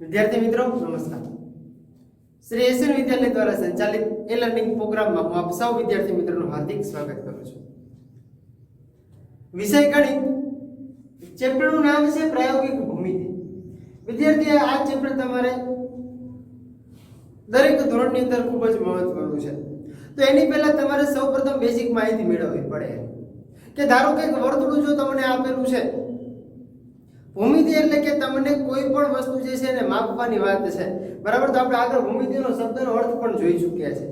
विद्यार्थी मित्रों नमस्कार। श्री एशियन विद्यालय द्वारा संचालित ए लर्निंग प्रोग्राम में हूँ आप सौ विद्यार्थी मित्रों हार्दिक स्वागत करूँ छूं। विषय गणित चैप्टर नाम है प्रायोगिक भूमिति। विद्यार्थी आ चैप्टर तमारे दरेक धोरण ની અંદર ખૂબ જ મહત્વનું છે। તો એની પહેલા તમારે સૌપ્રથમ બેઝિક માહિતી મેળવવી પડે કે ધારો કે વર્તુળ જો તમને આપેલું છે, ભૂમિતિ એટલે કે તમને કોઈ પણ વસ્તુ જે છે એને માપવાની વાત છે, બરાબર। તો આપણે આગળ ભૂમિતિનો શબ્દનો અર્થ પણ જોઈ ચૂક્યા છે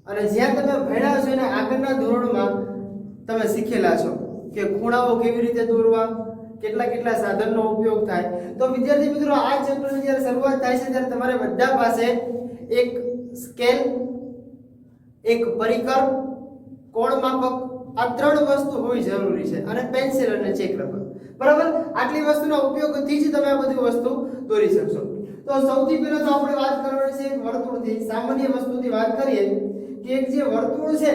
અને જ્યાં તમે ભણ્યા છો એને આગળના ધોરણમાં તમે શીખેલા છો કે ખૂણાઓ કેવી રીતે દોરવા, કેટલા કેટલા સાધનનો ઉપયોગ થાય। તો વિદ્યાર્થી મિત્રો આ ચેપ્ટરની જ્યારે શરૂઆત થાય છે ત્યારે તમારે બધા પાસે એક સ્કેલ, એક પરિકર, કોણ માપક આ ત્રણ વસ્તુ હોવી જરૂરી છે અને પેન્સિલ અને ચેક રબર, બરાબર। આટલી વસ્તુનો ઉપયોગથી જ તમે આ બધી વસ્તુ દોરી શકશો। તો સૌથી પહેલા તો આપણે વાત કરવાની છે એક વર્તુળથી, સામાન્ય વસ્તુથી વાત કરીએ કે એક જે વર્તુળ છે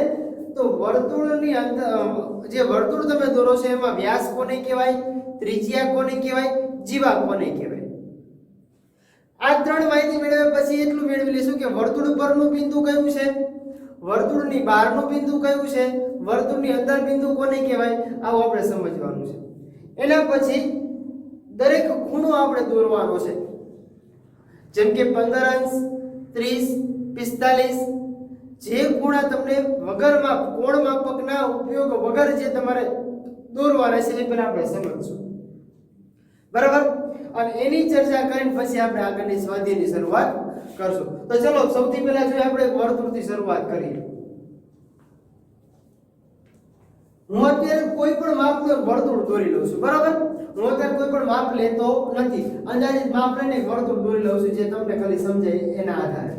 તો વર્તુળની અંદર જે વર્તુળ તમે દોરો છો એમાં વ્યાસ કોને કહેવાય, ત્રિજ્યા કોને કહેવાય, જીવા કોને કહેવાય। આ ત્રણ માહિતી મેળવ્યા પછી એટલું મેળવી લેશું કે વર્તુળ પરનું બિંદુ કયું છે, વર્તુળની બહારનું બિંદુ કયું છે, વર્તુળની અંદર બિંદુ કોને કહેવાય, આવું આપણે સમજવાનું છે। એના પછી દરેક ખૂણો આપણે દોરવાનો છે, જેમ કે 15 અંશ, 30, 45 જે ખૂણા તમને વગર માપ કોણ માપકના ઉપયોગ વગર જે તમારે દોરવાના છે એ પહેલા આપણે સમજશું, બરાબર। અને એની ચર્ચા કરીને પછી આપણે આગળની સ્વાધ્યાયની શરૂઆત કરશું। તો ચલો સૌથી પહેલા જો આપણે વર્તુળથી શરૂઆત કરીએ। હું અત્યારે કોઈ પણ માપનું વર્તુળ દોરી લઉં છું, બરાબર। હું અત્યારે કોઈ પણ માપ લેતો નથી, અંદાજિત માપ લઈને વર્તુળ દોરી લઉં છું જે તમને ખાલી સમજાય એના આધારે।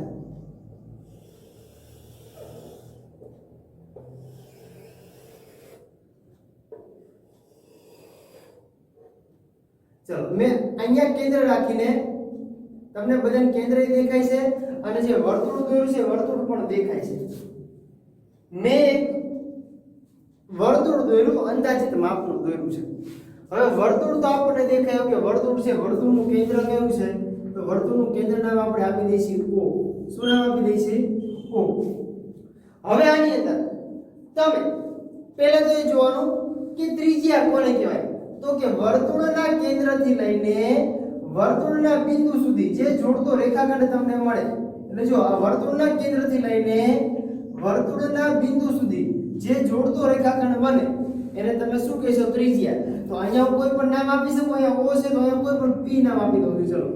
ચલો મેં અહીંયા કેન્દ્ર રાખીને તમને બધાને કેન્દ્ર દેખાય છે અને જે વર્તુળ દોર્યું છે વર્તુળ પણ દેખાય છે। મેં એક વર્તુળ દોર્યું, અંદાજિત માપનું દોર્યું છે। હવે વર્તુળ તો આપણને દેખાય કે વર્તુળ છે, વર્તુળનું કેન્દ્ર કયું છે તો વર્તુળનું કેન્દ્ર નામ આપણે આપી દઈશું O। શું નામ આપી દઈશું? O। હવે આની અંદર તમે પહેલા તો એ જોવાનું કે ત્રિજ્યા કોને કહેવાય, તો કે વર્તુળના કેન્દ્રથી લઈને વર્તુળના બિંદુ સુધી જે જોડતો રેખાખંડ તમને મળે, એટલે જો આ વર્તુળના કેન્દ્રથી લઈને વર્તુળના બિંદુ સુધી જે જોડતો રેખાખંડ બને એને તમે શું કહેશો? ત્રિજ્યા। તો અહીંયા હું કોઈ પણ નામ આપી શકું, અહીંયા O છે તો અહીંયા કોઈ પણ P નામ આપી દઉં છું। ચલો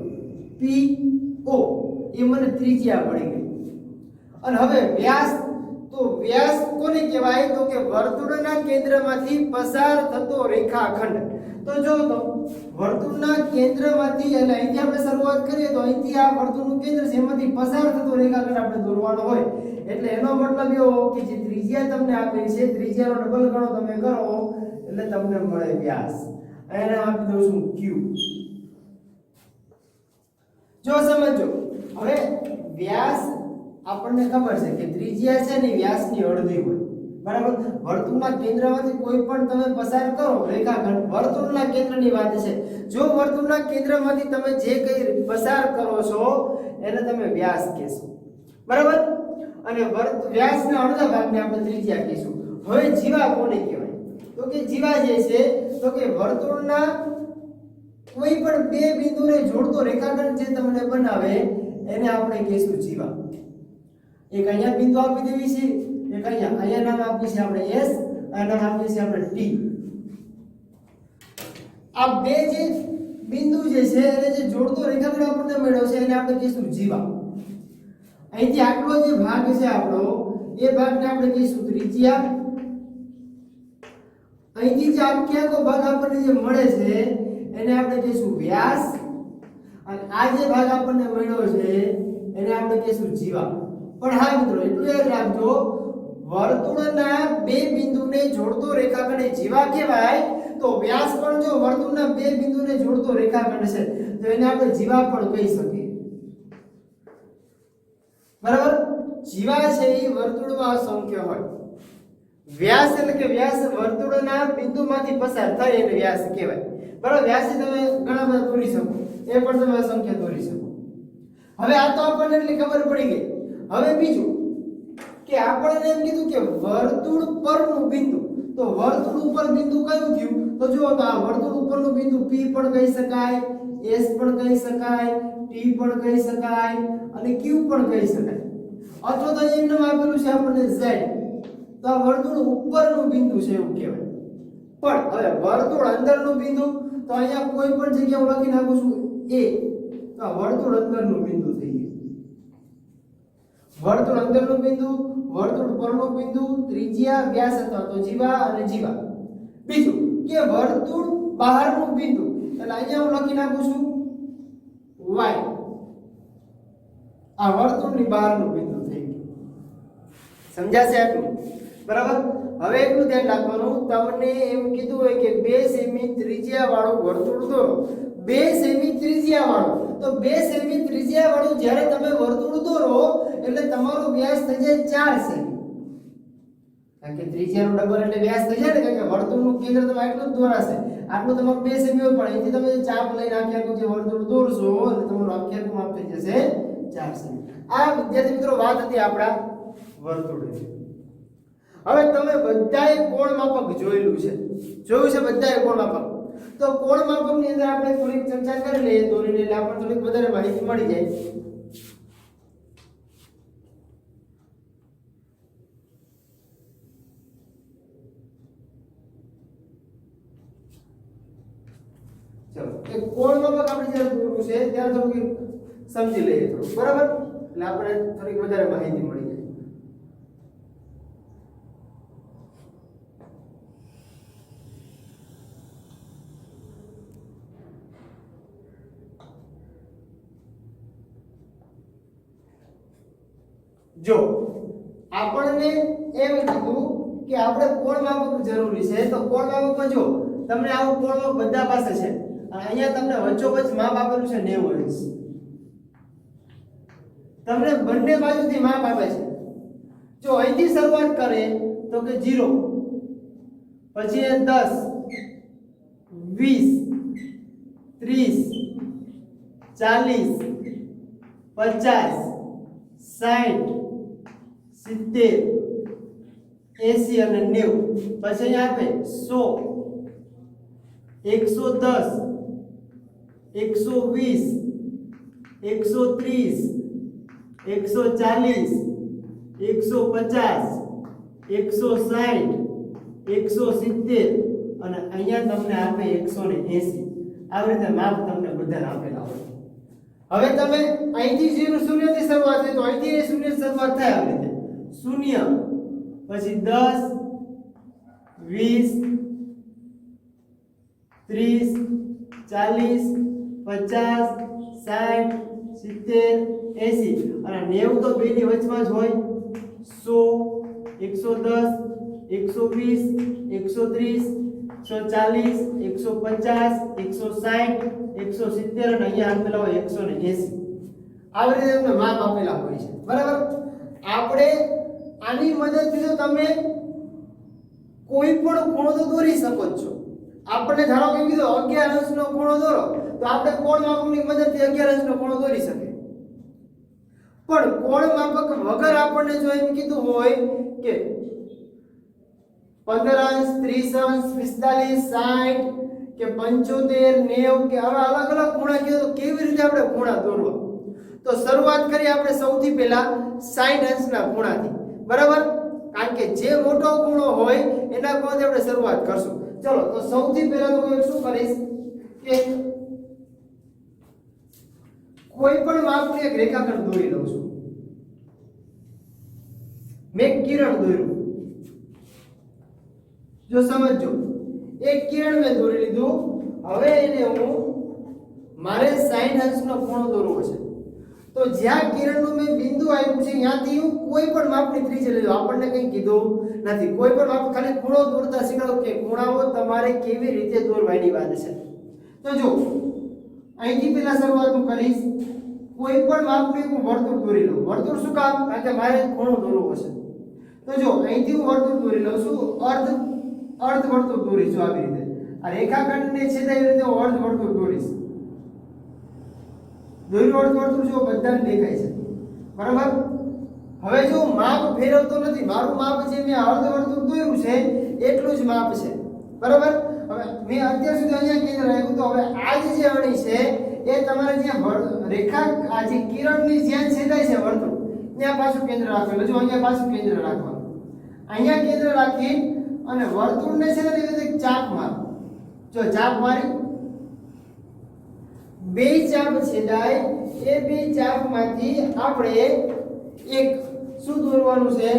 PO એ મને ત્રિજ્યા મળી ગઈ। અને હવે વ્યાસ, તો વ્યાસ કોને કહેવાય તો કે વર્તુળના કેન્દ્રમાંથી પસાર થતો રેખાખંડ। તો જો તો વર્તુળના કેન્દ્રમાંથી એટલે અહીંથી આપણે શરૂઆત કરીએ તો અહીંથી આ વર્તુળનું કેન્દ્ર છે એમાંથી પસાર થતો રેખાખંડ આપણે દોરવાનો હોય, એટલે એનો મતલબ એવો કે જે ત્રિજ્યા તમને આપેલી છે ત્રિજ્યાનો ડબલ ગણો તમે કરો એટલે તમને મળે વ્યાસ। એને આપી દઉં છું Q। જો સમજો હવે વ્યાસ આપણને ખબર છે કે ત્રિજ્યા છે ને વ્યાસની અડધી હોય, બરાબર। વર્તુળના કેન્દ્રમાંથી કોઈ પણ તમે પસાર કરો રેખાખંડ, વર્તુળના કેન્દ્રની વાત છે, જો વર્તુળના કેન્દ્રમાંથી તમે જે કઈ પસાર કરો છો એને તમે વ્યાસ કહેશો, બરાબર। અને વ્યાસના અડધા ભાગને આપણે ત્રિજ્યા કહીશું। હવે જીવા કોને કહેવાય તો કે જીવા જે છે તો કે વર્તુળના કોઈ પણ બે બિંદુને જોડતો રેખાખંડ જે તમને બનાવે એને આપણે કહીશું જીવા। એક અહીંયા બિંદુ આપી દેવી છે, એક અહીંયા નામ આપી છે આપણે S અને નામ આપી છે આપણે T। આ બે જે બિંદુ જે છે એને જે જોડતો રેખાખંડ આપણને મળ્યો છે એને આપણે કહીશું જીવા। અહીંથી આટલો જે ભાગ છે આપણો એ ભાગને આપણે કહીશું ત્રિજ્યા। અહીંથી જે આખો ભાગ આપણને જે મળે છે એને આપણે કહીશું વ્યાસ, અને આ જે ભાગ આપણને મળ્યો છે એને આપણે કહીશું જીવા। પણ હા મિત્રો એટલું યાદ રાખજો, વર્તુળના બે બિંદુને જોડતો રેખાખંડ એ જીવા કહેવાય, તો વ્યાસ પણ જો વર્તુળના બે બિંદુને જોડતો રેખાખંડ છે તો એને આપણે જીવા પણ કહી શકીએ, બરાબર। જીવા છે એ વર્તુળમાં અસંખ્ય હોય, વ્યાસ એટલે કે વ્યાસ વર્તુળના બિંદુમાંથી પસાર થાય એને વ્યાસ કહેવાય, બરાબર। વ્યાસ તમે ઘણા બધા દોરી શકો, એ પણ તમે અસંખ્ય દોરી શકો. હવે આ તો આપણને એટલી ખબર પડી ગઈ. હવે બીજું કે આપણને એમ કીધું કે વર્તુળ પરનું બિંદુ, તો વર્તુળ ઉપર બિંદુ કયું થયું? તો જુઓ તો આ વર્તુળ ઉપરનું બિંદુ P પણ કહી શકાય, S પણ કહી શકાય, T પણ કહી શકાય અને Q પણ કહી શકાય, અથવા તો એમ નામ આપેલું છે આપણને Z. તો આ વર્તુળ ઉપરનું બિંદુ છે એવું કહેવાય. પણ હવે વર્તુળ અંદરનું બિંદુ, તો અહીંયા કોઈ પણ જગ્યાએ હું લખી નાખું છું A, તો આ વર્તુળ અંદરનું બિંદુ થઈ ગયું. વર્તુળ અંદરનું બિંદુ, વર્તુળ પરનું બિંદુ, ત્રિજ્યા, વ્યાસ અથવા તો જીવા અને જીવા. બીજું કે વર્તુળ બહારનું બિંદુ, એટલે અહીંયા હું લખી નાખું છું Y. આ વર્તુળની બહારનું બિંદુ થઈ ગયું. સમજાશે આટલું? બરાબર. હવે એટલું ધ્યાન રાખવાનું, તમને એમ કીધું હોય કે 2 સેમી ત્રિજ્યા વાળું વર્તુળ દોરો. 2 સેમી ત્રિજ્યા વાળું, તો 2 સેમી ત્રિજ્યા વાળું જ્યારે તમે વર્તુળ દોરો એટલે તમારો વ્યાસ થઈ જાય 4 સેમી. કારણ કે ત્રિજ્યાનો ડબલ એટલે વ્યાસ થઈ જાય ને, કારણ કે વર્તુળનું કેન્દ્ર તમે આટલું જ દોરાશે. આટલું તમારું 2 સેમી હોય, પણ અહીંથી તમે ચાપ લઈને આખી જે વર્તુળ દોરશો એટલે તમારું આખી માપ થઈ જશે 4 સેમી. આ વિદ્યાર્થી મિત્રો વાત હતી આપણા વર્તુળની. હવે તમે બધાએ કોણ માપક જોયેલું છે, જોયું છે બધાએ કોણ માપક. તો કોણ માપકની અંદર આપણે થોડીક ચર્ચા કરી લઈએ દોરીને, એટલે આપણને થોડીક વધારે માહિતી મળી જાય. ચલો, એક કોણ માપક આપણે જ્યારે દોરવું છે ત્યારે થોડુંક સમજી લઈએ થોડું, બરાબર? એટલે આપણે થોડીક વધારે માહિતી મળી જાય. જો આપણને એમ કીધું કે આપણે કોણ માપક જરૂરી છે, તો કોણ માપકમાં જો તમને આવું કોણ માપક બધા પાસે છે અને અહીંયા તમને વચ્ચોવચ્ચ માપ આપેલું છે 90 અંશ. તમને બંને બાજુથી માપ આપે છે. જો અહીંથી શરૂઆત કરે તો કે 0, પછી 10, 20, 30, 40, 50, 60, 70, 80 અને 90. પછી અહીંયા આપે 100, 110, 120, 130, 140, 150, 160, 170 અને અહીંયા તમને આપે 180. આવી રીતે માપ તમને બધા આપેલા હોય. હવે તમે અહીંથી 0 શૂન્યથી શરૂઆત થાય, તો અહીંથી શૂન્ય શરૂઆત થાય આવી રીતે 0, પછી 10, 20, 30, 40, 50, 60, 70, 80 અને 90 તો બેની વચમાં જ હોય. 100, 110, 120, 130, 140, 150, 160, 170 અને અહીંયા આપેલા હોય 180. આવી રીતે તમને માપ આપેલા હોય છે, બરાબર? આપણે આની મદદથી તો તમે કોઈ પણ ખૂણો તો દોરી શકો છો. આપણે ધારો કે કીધું 11 અંશનો ખૂણો દોરો, તો આપણે કોણ માપકની મદદથી 11 અંશનો ખૂણો દોરી શકીએ. પણ કોણ માપક વગર આપણને જો એમ કીધું હોય કે 15 અંશ, 30 અંશ, 45, 60 કે 75, 90 કે આવા અલગ અલગ ખૂણા કીધું, તો કેવી રીતે આપણે ખૂણા દોરવા? તો શરૂઆત કરીએ આપણે સૌથી પહેલા 60 અંશના ખૂણાથી, બરાબર? કારણ કે જે મોટો ખૂણો હોય એના ખૂણાથી આપણે શરૂઆત કરશું. ચલો, તો સૌથી પહેલા તો હું શું કરીશ કે કોઈ પણ માપનું એક રેખાખંડ દોરી લઉં છું. મેં કિરણ દોર્યું, જો સમજો, એક કિરણ મેં દોરી લીધું. હવે એને હું મારે 60 અંશનો ખૂણો દોરવો છે. તો જ્યાં કિરણનું મેં બિંદુ આપ્યું છે ત્યાંથી હું કોઈ પણ માપની ત્રિજ્યા લેજો. આપણને કંઈ કીધું નથી, કોઈ પણ માપ, ખાલી ખૂણો દોરતા શીખવાડો કે ખૂણાઓ તમારે કેવી રીતે દોરવાની વાત છે. તો જો અહીંથી પહેલા શરૂઆત હું કરીશ. કોઈ પણ માપનું હું વર્તુળ દોરી લઉં. વર્તુળ શું કામ? કારણ કે મારે ખૂણો દોરવો છે. તો જો અહીંથી હું વર્તુળ દોરી લઉં છું, અર્ધ વર્તુળ દોરીશું આવી રીતે. આ રેખાખંડને છેદે એવી રીતે હું અર્ધ વર્તુળ દોરીશ. દોરેલું અર્ધવર્તુળ જો બધાને દેખાય છે, બરાબર. હવે જો માપ ફેરવતો નથી, મારું માપ જે મેં અર્ધવર્તુળ દોર્યું છે એટલું જ માપ છે, બરાબર. હવે મેં અત્યાર સુધી અહીંયા કેન્દ્ર રાખ્યું, તો હવે આ જે અણી છે એ તમારે જ્યાં રેખા આ જે કિરણની જ્યાં છેદાય છે વર્તુળ ત્યાં પાછું કેન્દ્ર રાખવાનું. જો અહીંયા પાછું કેન્દ્ર રાખવાનું, અહીંયા કેન્દ્ર રાખી અને વર્તુળને છે ને એક ચાપ માર. જો ચાપ મારી, બે ચાપ છેદાય, એ બે ચાપમાંથી આપણે એક શું દોરવાનું છે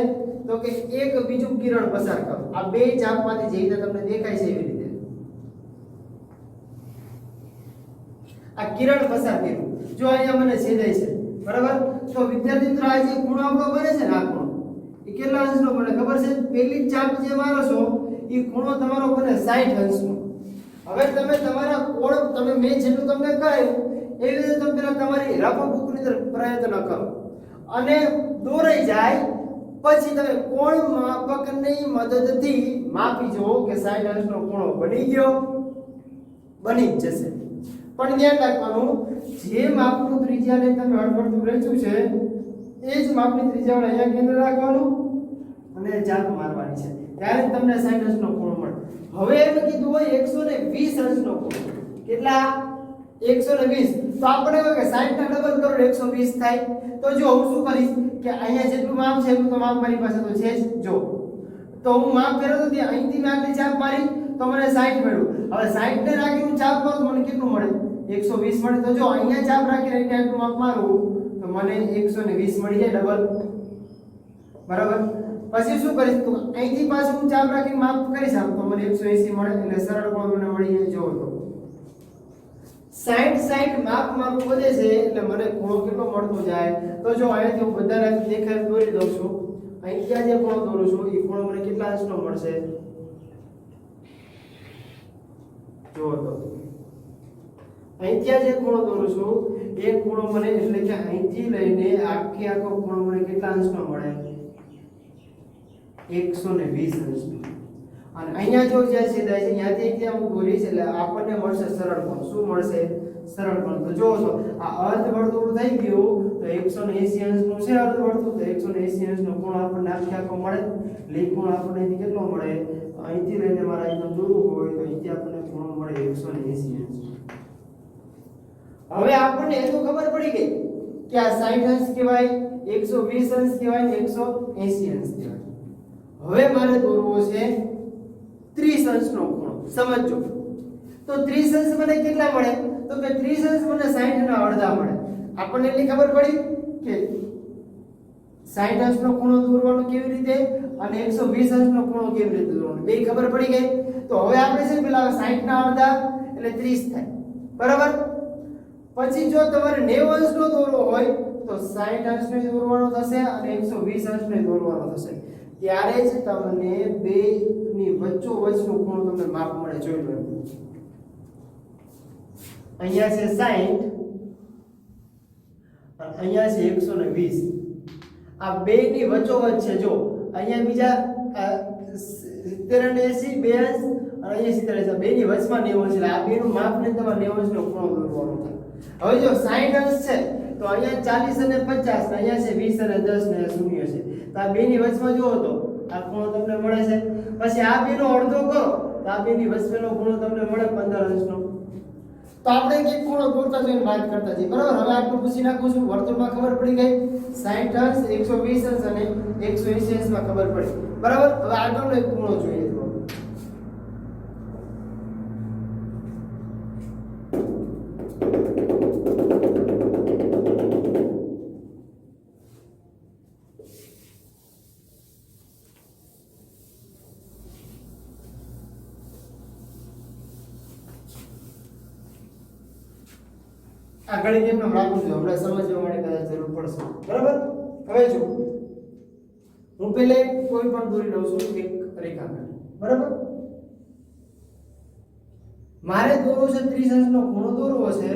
તો કે એક બીજું કિરણ પસાર કરો. આ બે ચાપમાંથી જે રીતે તમને દેખાય છે એવી રીતે આ કિરણ પસાર કર્યું. જો અહીંયા મને છેદાય છે, બરાબર. તો વિદ્યાર્થી મિત્રો આ જે ખૂણો આપણો બને છે ને, આ ખૂણો એ કેટલા અંશનો બને ખબર છે? પહેલી ચાપ જે મારો છો એ ખૂણો તમારો બને 60 અંશનો. હવે તમે તમારા કોણ તમે મેં જેટલું તમને કહ્યું એવી રીતે તમે પેલા તમારી રફ બુકની અંદર પ્રયત્ન કરો અને દોરાઈ જાય પછી તમે કોણ માપકની મદદથી માપી જુઓ કે 60 અંશનો ખૂણો બની ગયો, બની જ જશે. પણ ધ્યાન રાખવાનું, જે માપનું ત્રિજ્યાને તમે અડધવર્તુળ રચ્યું છે એ જ માપની ત્રિજ્યાને અહીંયા કેન્દ્ર રાખવાનું અને ચાપ મારવાની છે, ત્યારે તમને 60 અંશનો ખૂણો મળે. હવે એમ કીધું હોય 120 અંશનો ખૂણો. કેટલા? 120. તો આપણે કે 60 ના ડબલ કરો 120 થાય. તો જો હું શું કરીશ કે અહીંયા જેટલું માપ છે એટલું તો માપ મારી પાસે તો છે જ. જો તો હું માપ ફેરવતો ત્યાં અહીંથી મેં આટલી ચાપ મારી તો મને 60 મળ્યું. હવે 60 ને રાખી હું ચાપ મારું તો મને કેટલું મળે? 120 મળે. તો જો અહીંયા ચાપ રાખીને અહીંયા આટલું માપ મારું તો મને 120 મળી જાય ડબલ, બરાબર. પછી શું કરીશ તો અહીંથી પાછું હું ચાપ રાખીને માપ કરીશ તો મને 180 મળે. એટલે સરળ કોણ મને મળી જાય. જો તો 60 માપ મારું વધે છે એટલે મને ખૂણો કેટલો મળતો જાય? તો જો અહીંયાથી હું બધાને દેખાય દોરી દઉં છું. અહીંયા જે ખૂણો દોરું છું એ ખૂણો મને કેટલા અંશનો મળશે? જો તો અહીંથી જે ખૂણો દોરું છું એ ખૂણો મને એટલે કે અહીંથી લઈને આખો ખૂણો મને કેટલા અંશનો મળે? 120 અંશનો. અને અહીંયા જો જે છેદાય છે ત્યાંથી ત્યાં હું દોરીશ એટલે આપણને મળશે સરળ કોણ. શું મળશે? સરળ કોણ. તો જો તો આ અર્ધવર્તુળ થઈ ગયું તો 180 અંશનું છે અર્ધવર્તુળ, તો 180 અંશનો કોણ આપણને આખો મળે. એટલે એ કોણ આપણને અહીંથી કેટલો મળે? અહીંથી લઈને મારા એકદમ દૂર હોય તો અહીંથી આપણને ખૂણો મળે 180 અંશ. હવે આપણને એ તો ખબર પડી ગઈ કે આ 60 અંશ કહેવાય, 120 અંશ કહેવાય ને 180 અંશ કહેવાય. હવે મારે દોરવો છે 30 અંશનો ખૂણો. સમજો તો 30 અંશ મને કેટલા મળે? તો કે 30 અંશ મને 60 ના અડધા મળે. આપણને એટલી ખબર પડી કે 60 અંશનો ખૂણો દોરવાનો કેવી રીતે અને 120 અંશનો ખૂણો કેવી રીતે દોરવાનો, બે ખબર પડી ગઈ. તો હવે આપણે છે પેલા 60 ના અડધા એટલે 30 થાય, બરાબર. પછી જો તમારે 90 અંશનો દોરવો હોય તો 60 અંશનો દોરવાનો થશે અને 120 અંશનો દોરવાનો થશે. ત્યારે જ તમને બે ની વચ્ચોવચ્ચનો ખૂણો તમને માપ મળે. જોઈ લો, અહીંયા છે 60 અને અહીંયા છે 120. આ બે ની વચ્ચોવચ્ચ છે. જો અહીંયા બીજા 70 અને 80 બે અંશ અને અહીંયા 70 બે ની વચમાં 90 અંશ. એટલે આ બેનું માપ ને તમારે 90 અંશનો ખૂણો દોરવાનો થાય. હવે જો 60 અંશ છે તો અહીંયા 40 અને 50 અહીંયા છે 20 અને 10 ને 0 છે. તો આ બે ની વચમાં જુઓ તો આ ખૂણો તમને મળે છે. પછી આ બેનો અડધો કરો તો આ બેની વચ્ચેનો ખૂણો તમને મળે 15 અંશનો. તો આપણે એક ખૂણો દોરતા જઈને વાત કરતા જઈએ, બરાબર. હવે આટલું પૂછી નાખું છું. વર્તુળમાં ખબર પડી ગઈ 60 અંશ, 120 અંશ અને 180 અંશમાં ખબર પડી, બરાબર. હવે આગળનો એક ખૂણો જોઈએ. આગળ કેમ રાખું છું હમણાં સમજવા માટે કદાચ જરૂર પડશે, બરાબર. હવે જો હું પહેલે કોઈ પણ દોરી લઉં છું એક રેખાખંડ, બરાબર. મારે દોરવો છે 30 અંશનો ખૂણો દોરવો છે.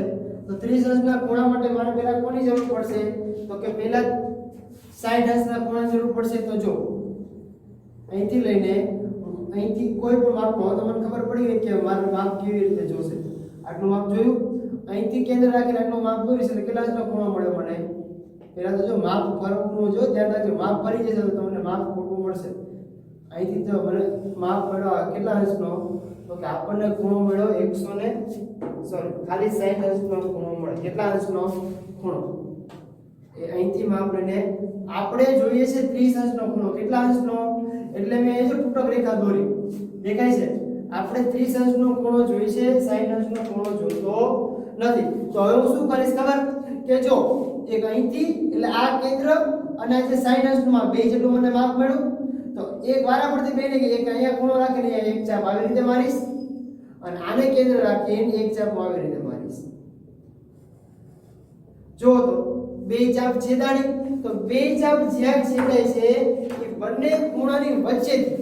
તો 30 અંશના ખૂણા માટે મારે પહેલા કોની જરૂર પડશે? તો કે પહેલા 60 અંશના ખૂણાની જરૂર પડશે. તો જો અહીંથી લઈને અહીંથી કોઈ પણ માપ લો તો મને ખબર પડી ગઈ કે મારું માપ કેવી રીતે જોશે. આટલું માપ જોયું. અહીંથી કેન્દ્ર રાખીને આટલું માપ દોરીશ એટલે કેટલા અંશનો ખૂણો મળ્યો મને? પહેલા તો જો માપ ફરવું જો ધ્યાન રાખજો, માપ ફરી જશે તો તમને માપ ખોટું મળશે. અહીંથી જો મને માપ મળ્યો કેટલા અંશનો? તો કે આપણને ખૂણો મળ્યો 100 ને સોરી ખાલી 60 અંશનો ખૂણો મળે. કેટલા અંશનો ખૂણો? એ અહીંથી માપ લઈને આપણે જોઈએ છે 30 અંશનો ખૂણો. કેટલા અંશનો? એટલે મેં એ જો તૂટક રેખા દોરી, દેખાય છે? આપણે 30 અંશનો ખૂણો જોઈએ છે, 60 અંશનો ખૂણો જોતો નથી. તો હવે હું શું કરીશ ખબર? કે જો એક અહીંથી એટલે આ કેન્દ્ર અને આ જે 60 અંશનું માપ બે જેટલું મને માપ મળ્યું, તો એક વારા પરથી બેને કે એક અહીંયા ખૂણો રાખીને અહીંયા એક ચાપ આવી રીતે મારીશ અને આને કેન્દ્ર રાખીને એક ચાપ આવી રીતે મારીશ. જો તો બે ચાપ છેદાણી, તો બે ચાપ જ્યાં છેદાય છે એ બંને ખૂણાની વચ્ચેથી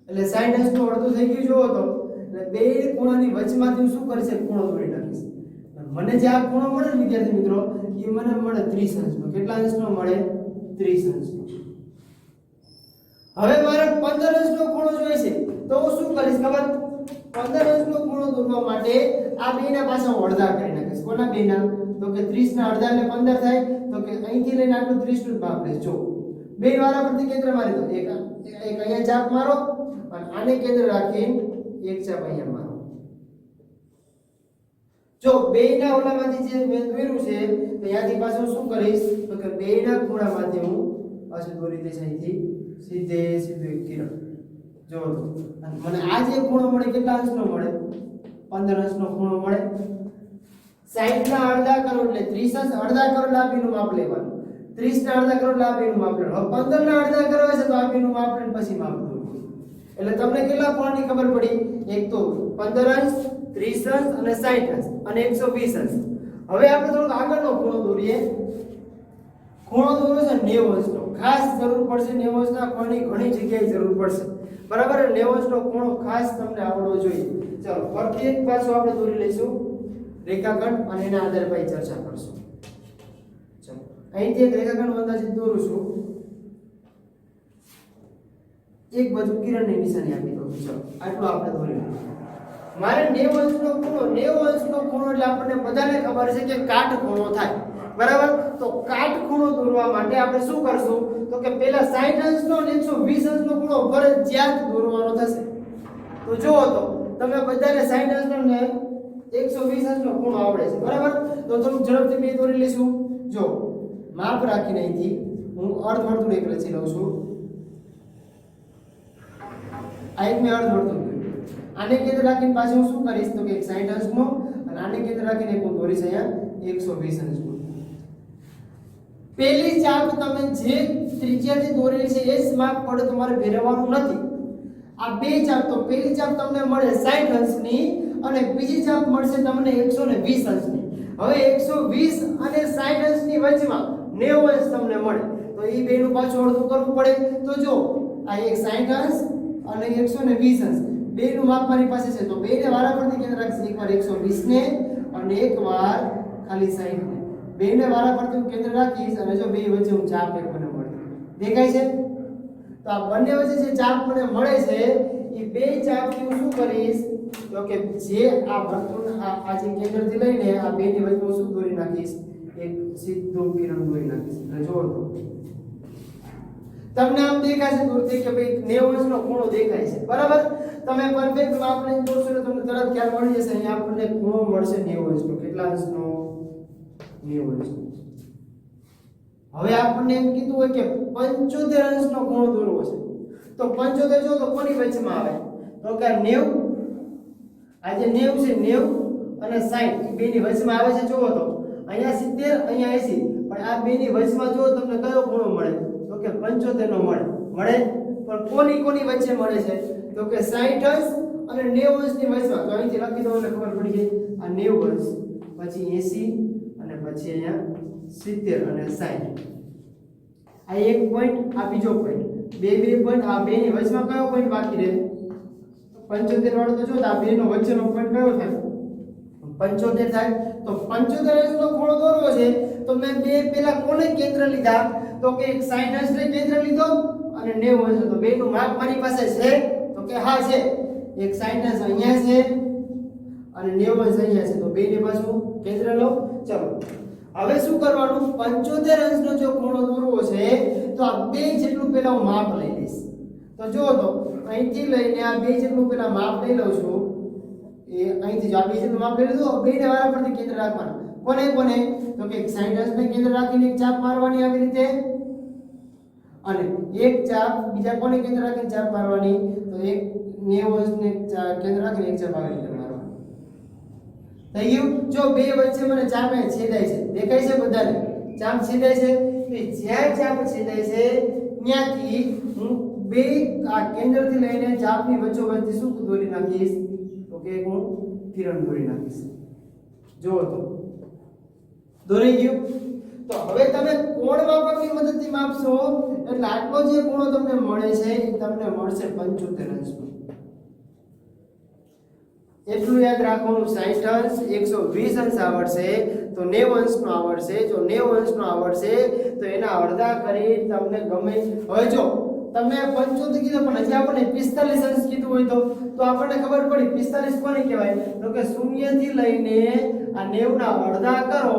એટલે 60 અંશનું અડધું થઈ ગયું. જો તો એટલે બે ખૂણાની વચ્ચેમાંથી હું શું કરીશ? ખૂણો દોરી નાખીશ. મને જે આ ખૂણો મળે ને વિદ્યાર્થી મિત્રો, એ મને મળે 30 અંશનો. કેટલા અંશનો મળે? 30 અંશનો. હવે મારે 15 અંશનો ખૂણો જોઈએ છે, તો હું શું કરીશ ખબર? 15 અંશનો ખૂણો દોરવા માટે આ બેના પાછા હું અડધા કરી નાખીશ. કોના બેના? તો કે 30 ના અડધા એટલે 15 થાય. તો કે અહીંથી લઈને આટલું 30 નું માપ લઈશ. જો બે વારા પરથી કેન્દ્ર મારી દો, એક અહીંયા ચાપ મારો અને આને કેન્દ્ર રાખીને એક ચાપ અહીંયા મારો. જો બેના ઓલામાંથી જે મેં દોર્યું છે તો અહીંયાથી પાછું શું કરીશ? તો કે બેના ખૂણામાંથી હું પાછું દોરી દઈશ અહીંથી સીધે સીધું એક કિરણ. જો તો મને આ જે ખૂણો મળે કેટલા અંશનો મળે? 15 અંશનો ખૂણો મળે. 60 ના અડધા કરો એટલે 30 અંશ, અડધા કરો એટલે આ બેનું માપ લેવાનું. 30 ના અડધા કરો એટલે આ બેનું માપ લેવાનું. હવે 15 ના અડધા કરવા છે તો આ બેનું માપ લઈને પછી માપ દોરવું. એટલે તમને કેટલા ખૂણાની ખબર પડી? એક તો 15 અંશ, 30 અંશ અને 60 અંશ અને 120 અંશ. હવે આપણે થોડુંક આગળનો ખૂણો દોરીએ. ખૂણો દોરવો છે 90 અંશનો. ખાસ જરૂર પડશે 90 અંશના ખૂણાની ઘણી જગ્યાએ જરૂર પડશે. બરાબર? 90 અંશનો ખૂણો ખાસ તમને આવડવો જોઈએ. ચાલો ફરીથી એક પાછો આપણે દોરી લઈશું રેખાખંડ અને એના આધારે પછી ચર્ચા કરશું. ચાલો અહીંથી એક રેખાખંડ અંદાજિત દોરું છું. એક બાજુ કિરણની નિશાની આપી દઉં. ચાલો આટલું આપણે દોરી લઈએ. મારે 90 અંશનો ખૂણો, 90 અંશનો ખૂણો એટલે આપણને બધાને ખબર છે કે કાટખૂણો થાય. બરાબર? તો કાટખૂણો દોરવા માટે આપણે શું કરશું? તો કે પહેલા 60 અંશનો અને 120 અંશનો ખૂણો ફરજિયાત દોરવાનો થશે. તો જુઓ તો તમે બધાને 60 અંશનો ને 120 અંશનો ખૂણો આવડે છે. બરાબર? તો થોડું ઝડપથી બે દોરી લઈશું. જો માપ રાખીને અહીંથી હું અર્ધવર્તુળ એક રચી લઉં છું. આ એક મેં અર્ધવર્તુળ દોર્યું. આને કેન્દ્ર રાખીને પાછું હું શું કરીશ? તો કે 60 અંશનો અને આને કેન્દ્ર રાખીને એક હું દોરીશ અહીંયા 120 અંશનો. પહેલી ચાપ તમે જે ત્રિજ્યાથી દોરેલી છે એ જ માપ પડે, તમારે ફેરવવાનું નથી. આ બે ચાપ, તો પહેલી ચાપ તમને મળે 60 અંશની અને બીજી ચાપ મળશે તમને 120 અંશની. હવે 120 અને 60 અંશની વચમાં 90 અંશ તમને મળે, તો એ બેનું પાછું અડધું કરવું પડે. તો જો આ એક 60 અંશ અને 120 અંશ બેનું માપ મારી પાસે છે, તો બેને વારા પરથી કેન્દ્ર રાખીશ. એકવાર 120 ને અને એકવાર ખાલી 60 ને બેને વારા પરથી હું કેન્દ્ર રાખીશ અને જો બે વચ્ચે હું ચાપ એક મને મળે. દેખાય છે? તો આ બંને વચ્ચે જે ચાપ મને મળે છે એ બે ચાપથી હું શું કરીશ? તો કે જે આ વર્તુળ આ જે કેન્દ્રથી લઈને આ બેની વચ્ચે હું શું દોરી નાખીશ? એક સીધું કિરણ દોરી નાખીશ. એટલે જો તમને આમ દેખાય છે દૂરથી કે ભાઈ 90 અંશનો ખૂણો દેખાય છે. બરાબર? તમે પરફેક્ટ માપ લઈને દોરશો તો તમને તરત ખ્યાલ મળી જશે. અહીંયા આપણને ખૂણો મળશે 90 અંશનો. કેટલા અંશનો? 90 અંશનો. હવે આપણને એમ કીધું હોય કે 75 અંશનો ખૂણો દોરવો છે, તો 75 જો તો કોની વચ્ચેમાં આવે? તો કે 90, આ જે 90 છે 90 અને 60 એ બેની વચમાં આવે છે. જુઓ તો અહીંયા 70 અહીંયા 80, પણ આ બેની વચમાં જો તમને કયો ખૂણો મળે? તો કે 75 નો મળે. પણ કોની વચ્ચે મળે છે? તો કે 60 અંશ અને 90 અંશની વચમાં. તો અહીંથી લખી દો એટલે ખબર પડી જાય. આ 90 અંશ, પછી 80 અને પછી અહીંયા 70 અને 60. આ એક પોઈન્ટ, આ બીજો પોઈન્ટ, બે પોઈન્ટ. આ બેની વચમાં કયો પોઈન્ટ બાકી રહે? 75 વાળો તો જો આ બેનો વચ્ચેનો પોઈન્ટ કયો થાય? 75 થાય. તો 75 અંશનો ખૂણો દોરવો છે તો મેં બે પેલા કોને કેન્દ્ર લીધા? તો કે એક 60 અંશને કેન્દ્ર લીધો અને 90 અંશ. તો બેનું માપ મારી પાસે છે? તો કે હા છે. એક 60 અંશ અહીંયા છે અને 90 અંશ અહીંયા છે તો બે ને પાછું કેન્દ્ર લો. ચલો હવે શું કરવાનું 75 અંશનો જો ખૂણો દોરવો છે તો આ બે જેટલું પહેલા હું માપ લઈ લઈશ. તો જો તો અહીંથી લઈને આ બે જેટલું પહેલા માપ લઈ લઉં છું. એ અહીંથી જો આ બે જેટલું માપ લઈ લીધું બેને વારા પરથી કેન્દ્ર રાખવાના. કોને કોને તો કે 60 અંશને કેન્દ્ર રાખીને એક ચાપ મારવાની આવી રીતે અને એક ચાપ બીજા કોને કેન્દ્ર રાખીને ચાપ મારવાની તો એક 90 અંશને કેન્દ્ર રાખીને એક ચાપ આવી રીતે મારવાની. થઈ ગયું. જો બે વચ્ચે મને ચાપ છેદાય છે દેખાય છે બધાને ચાપ છેદાય છે તો જ્યાં ચાપ છેદાય છે ત્યાંથી હું બે આ કેન્દ્રથી લઈને ચાપની વચ્ચોવચ્ચે શું દોરી નાખીશ તો કે હું કિરણ દોરી નાખીશ. જો તો દોરી ગયું. તો હવે તમે કોણ માપકની મદદથી માપશો એટલે આટલો જે ખૂણો તમને મળે છે એ તમને મળશે 75 અંશનો. એટલું યાદ રાખવાનું 60 અંશ 120 અંશ આવડશે તો 90 અંશનો આવડશે. જો 90 અંશનો આવડશે તો એના અડધા કરી તમને ગમે. હવે જો તમે 75 કીધું પણ હજી આપણે 45 અંશ કીધું હોય તો આપણને ખબર પડી 45 કોને કહેવાય તો કે 0 થી લઈને આ 90 ના અડધા કરો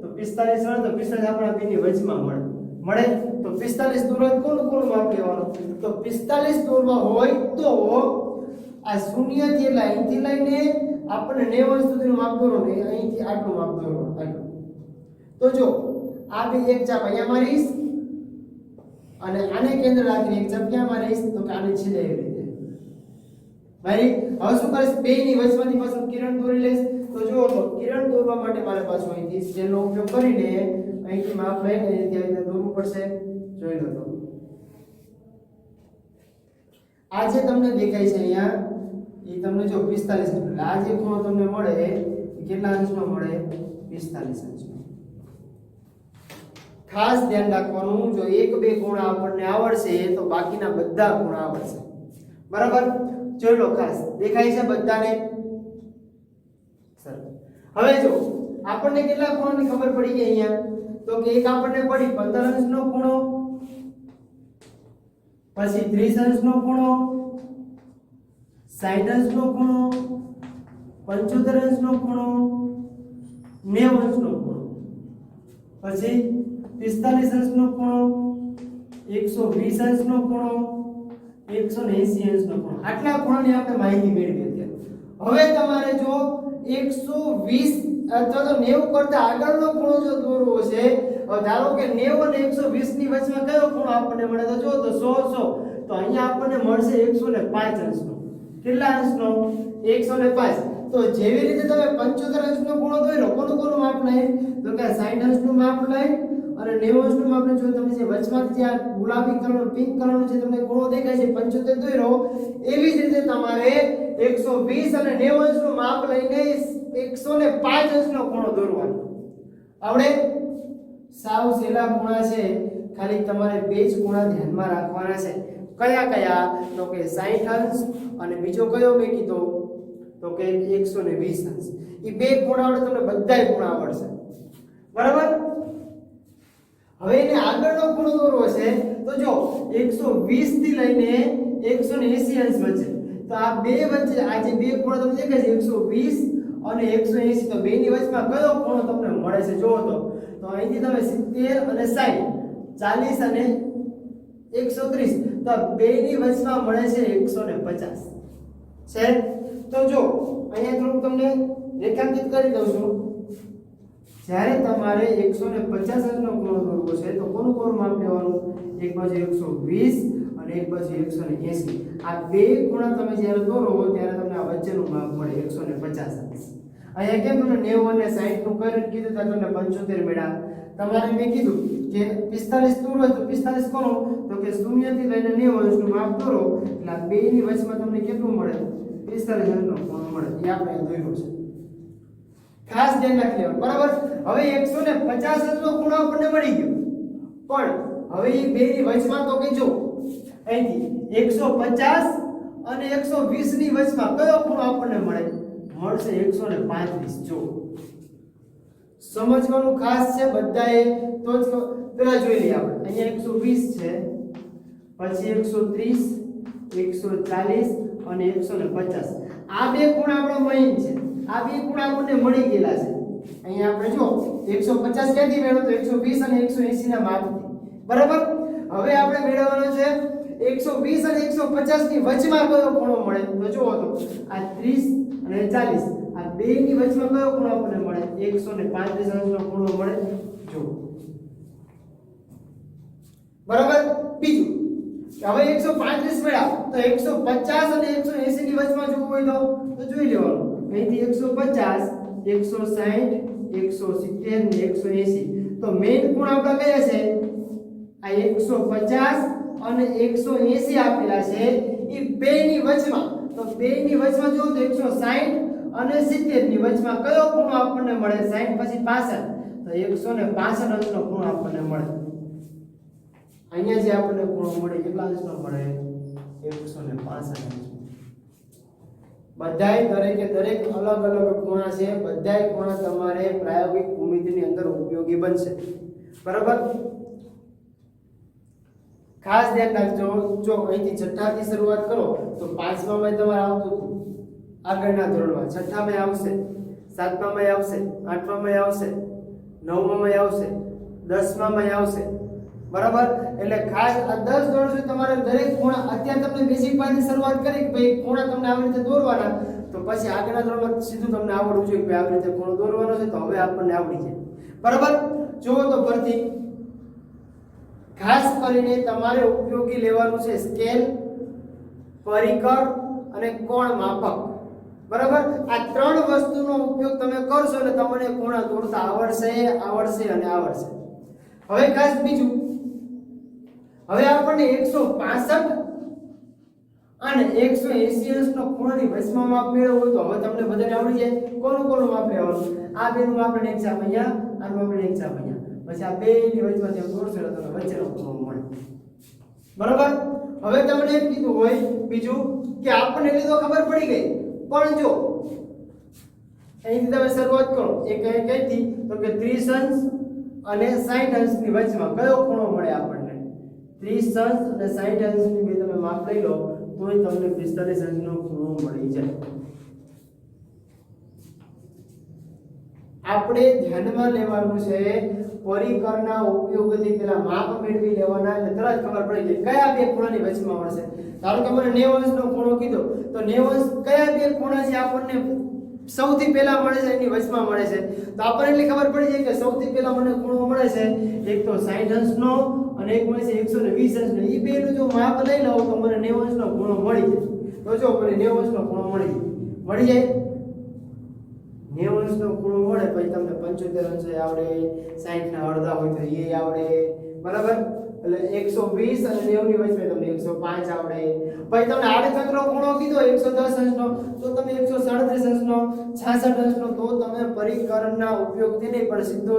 તો 45 મળે. તો 45 આપણા બેની વચમાં મળે તો 45 દોરવા કોનું કોનું માપ લેવાનું તો 45 દોરવા હોય તો આ 0 થી અહીંથી લઈને આપણે 90 અંશ સુધીનું માપ દોરવાનું. અહીંથી આટલું માપ દોરવાનું આટલું. તો જો આ બે એક ચાપ અહીંયા મારીશ અને આને કેન્દ્ર રાખીને એક ચાપ ક્યાં મારીશ તો કે આને છેદે એવી રીતે મારી. હવે શું કરીશ બેની વચમાંથી પાછું કિરણ દોરી લઈશ. તો જો તો કિરણ દોરવા માટે મારે પાછું અહીંથી સ્કેલનો ઉપયોગ કરીને અહીંથી માપ લઈને અહીંથી આ રીતે દોરવું પડશે. જોઈ લો. તો આ જે તમને દેખાય છે અહીંયા એ તમને જો 45 એટલે આ જે ખૂણો તમને મળે એ કેટલા અંશનો મળે 45 અંશનો. ખાસ ધ્યાન રાખવાનું જો એક બે ખૂણા આપણને આવડશે તો બાકીના બધા ખૂણા આવડશે. બરાબર જોઈ લો. ખાસ દેખાય છે બધાને. સર હવે જો આપણને કેટલા ખૂણાની ખબર પડી ગઈ અહીંયા તો કે એક આપણને પડી 15 અંશનો ખૂણો પછી 30 અંશનો ખૂણો 60 અંશનો ખૂણો 75 અંશનો ખૂણો 90 અંશનો ખૂણો પછી 45 અંશનો ખૂણો 120 અંશનો ખૂણો 180 અંશનો ખૂણો. આટલા ખૂણાની આપણે માહિતી મેળવી અત્યારે. હવે તમારે જો 120 અથવા તો 90 કરતા આગળનો ખૂણો જો દોરવો છે ધારો કે 90 અને 120 ની વચમાં કયો ખૂણો આપણને મળે તો જો તો 100 તો અહીંયા આપણને મળશે 105 અંશનો. કેટલા અંશનો 105. તો જેવી રીતે તમે 75 અંશનો ખૂણો દોર્યો કોનું કોનું માપ લઈ તો કે 60 અંશનું માપ લઈ અને 90 અંશનું માપ લઈ. જો તમે જે વચમાંથી જે ગુલાબી કલરનો પિંક કલરનો જે તમને ખૂણો દેખાય છે 75 દોર્યો એવી જ રીતે તમારે 120 અને 90 અંશનું માપ લઈને 105 અંશનો ખૂણો દોરવાનો આવડે. સાવ સહેલા ખૂણા છે. ખાલી તમારે બે જ ખૂણા ધ્યાનમાં રાખવાના છે. કયા કયા તો કે 60 અંશ અને બીજો કયો મેં કીધો તો કે 120 અંશ. એ બે ખૂણા આવડે તમને બધાય ખૂણા આવડશે. બરાબર. હવે એને આગળનો ખૂણો દોરવો છે તો જો 120 થી લઈને 180 અંશ વચ્ચે તો આ બે વચ્ચે આ જે બે ખૂણા તમને દેખાય છે 120 અને 180 તો બેની વચમાં કયો ખૂણો તમને મળે છે જોવો તો અહીંથી તમે 70 અને 60 40 અને 130 તો બેની વચમાં મળે છે 150 છે. તો જો અહીંયા થોડું તમને રેખાંકિત કરી દઉં છું. જ્યારે તમારે 150 અંશનો ખૂણો દોરવો છે તો કોનું કોનું માપ લેવાનું એક બાજુ 120 અને એક બાજુ 180. આ બે ખૂણા તમે જ્યારે દોરો ત્યારે તમને આ વચ્ચેનું માપ મળે 150 અંશ. અહીંયા કેમ તમને 90 અને 60 નું કરીને કીધું તો તમને 75 મળ્યા. તમારે મેં કીધું કે 45 દોરો તો 45 કોનો તો કે 0 થી લઈને 90 અંશનું માપ દોરો એટલે આ બેની વચમાં તમને કેટલું મળે 45 અંશનો ખૂણો મળે. એ આપણે દોર્યો છે. ખાસ ધ્યાન રાખી લેવાનું. બરાબર. હવે 150 અંશનો ખૂણો આપણને મળી ગયો પણ હવે એ બેની વચમાં તો કે જો અહીંથી 150 અને 120 ની વચમાં કયો ખૂણો આપણને મળે મળશે 135. જો સમજવાનું ખાસ છે બધાએ. તો જ પેલા જોઈ લઈએ આપણે. અહીંયા 120 છે પછી 130 140 અને 150. આ બે ખૂણા આપણો મેઈન છે. આ બે ખૂણા આપણને મળી ગયેલા છે. અહીંયા આપણે જો 150 ક્યાંથી મેળવ્યો તો 120 અને 180 ના માપથી. બરાબર. હવે આપણે મેળવવાનો છે 120 અને 150 ની વચમાં કયો ખૂણો મળે તો જુઓ તો આ 30 અને 40 આ બે ની વચમાં કયો ખૂણો આપણને મળે 135 અંશનો ખૂણો મળે. જો બરાબર. બીજું હવે 135 મળ્યા તો 150 અને 180 ની વચમાં જોવું હોય તો જોઈ લેવાનું. અહીંથી 150 160 170 ને 180 તો મેઈન ખૂણા આપણા કયા છે આ 150 અને 180 આપેલા છે એ બે ની વચમાં. તો બે ની વચમાં જો તો 160 અને 70 ની વચમાં કયો ખૂણો આપણને મળે 60 પછી 65 તો 165 અંશનો ખૂણો આપણને મળે. અહીંયા જે આપણને ખૂણો મળે કેટલા અંશનો મળે 165 અંશ. બધાય દરેક અલગ અલગ ખૂણા છે. બધાય ખૂણા તમારે પ્રાયોગિક ભૂમિતિની અંદર ઉપયોગી બનશે. બરાબર. ખાસ ધ્યાન રાખજો. જો અહીંથી છઠ્ઠાથી શરૂઆત કરો તો પાંચમામાં તમારે આવતું હતું આગળના ધોરણમાં, છઠ્ઠામાં આવશે, સાતમામાં આવશે, આઠમામાં આવશે, નવમામાં આવશે, દસમામાં આવશે. બરાબર. એટલે ખાસ આ 10 ધોરણ સુધી તમારે દરેક ખૂણા અત્યારે તમને બેઝિક પાસેથી શરૂઆત કરી કે ભાઈ ખૂણા તમને આવી રીતે દોરવાના, તો પછી આગળના ધોરણમાં સીધું તમને આવડવું જોઈએ કે આવી રીતે ખૂણો દોરવાનો છે. તો હવે આપણને આવડી જાય. બરાબર. જુઓ તો ફરીથી ખાસ કરીને તમારે ઉપયોગી લેવાનું છે સ્કેલ, પરિકર અને કોણ માપક. બરાબર. આ ત્રણ વસ્તુનો ઉપયોગ તમે કરશો એટલે તમને ખૂણા દોરતા આવડશે અને આવડશે. હવે ખાસ બીજું, હવે આપણને 165 અને 180 અંશનો ખૂણાની વચમાં માપ મેળવવું હોય તો હવે તમને બધાને આવડી જાય. કોનું માપ લેવાનું? આ બેનું માપ આપણે એક ચાપ અહીંયા, આનું આપણે એક ચાપ અહીંયા. પછી આ બેની વચમાં જેમ દોરશો એટલે તમને વચ્ચેનો ખૂણો મળે. બરાબર. હવે તમને એમ કીધું હોય બીજું કે આપણને એટલી તો ખબર પડી ગઈ, પણ જો અહીંથી તમે શરૂઆત કરો એ કઈથી તો કે 30 અંશ અને 60 અંશની વચમાં કયો ખૂણો મળે આપણને 30 અંશ અને 60 અંશની બે તમે માપ લઈ લો તોય તમને 45 અંશનો ખૂણો મળી જાય. આપણે ધ્યાનમાં લેવાનું છે પરિકરના ઉપયોગથી પેલા માપ મેળવી લેવાના એટલે તરત ખબર પડી જાય કયા બે ખૂણાની વચમાં મળશે. ધારો કે મને 90 અંશનો ખૂણો કીધો તો 90 અંશ કયા બે ખૂણા છે આપણને સૌથી પહેલા મળે છે એની વચમાં મળે છે. તો આપણને એટલી ખબર પડી જાય કે સૌથી પહેલા મને ખૂણો મળે છે એક તો 60 અંશનો અને એક મળે છે 120 અંશનો. એ બેનું જો માપ લઈ લઉં તો મને 90 અંશનો ખૂણો મળી જાય. તો જો મને 90 અંશનો ખૂણો મળી જાય. 90 અંશનો ખૂણો મળે પછી તમને 75 અંશ આવડે, 60 ના અડધા હોય તો એ આવડે. બરાબર. એટલે 120 અને 90 ની વચ્ચે તમને 105 આવડે. પછી તમને આડકતરો ખૂણો કીધો 110 અંશનો તો તમે 137 અંશનો, 66 અંશનો તો તમે પરિકરના ઉપયોગથી નહીં પણ સીધો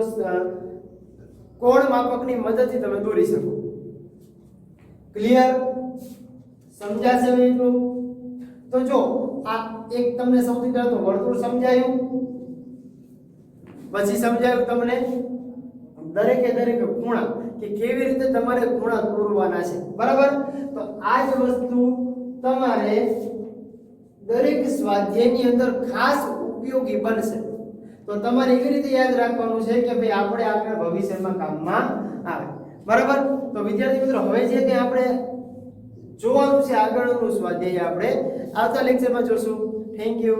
કોણ માપકની મદદથી તમે દોરી શકો. ક્લિયર? સમજાશે એટલું? તો જો આ એક તમને સૌથી પહેલા તો વર્તુળ સમજાયું, પછી સમજાયું તમને દરેક ખૂણા કે કેવી રીતે તમારે ખૂણા દોરવાના છે. બરાબર. તો આ જ વસ્તુ તમારે દરેક સ્વાધ્યાયની અંદર ખાસ ઉપયોગી બનશે. તો તમારે એવી રીતે યાદ રાખવાનું છે કે ભાઈ આપણે આપણા ભવિષ્યમાં કામમાં આવે. બરાબર. તો વિદ્યાર્થી મિત્રો હવે જે કંઈ આપણે જોવાનું છે આગળનું સ્વાધ્યાય આપણે આવતા લેક્ચરમાં જોશું. Thank you.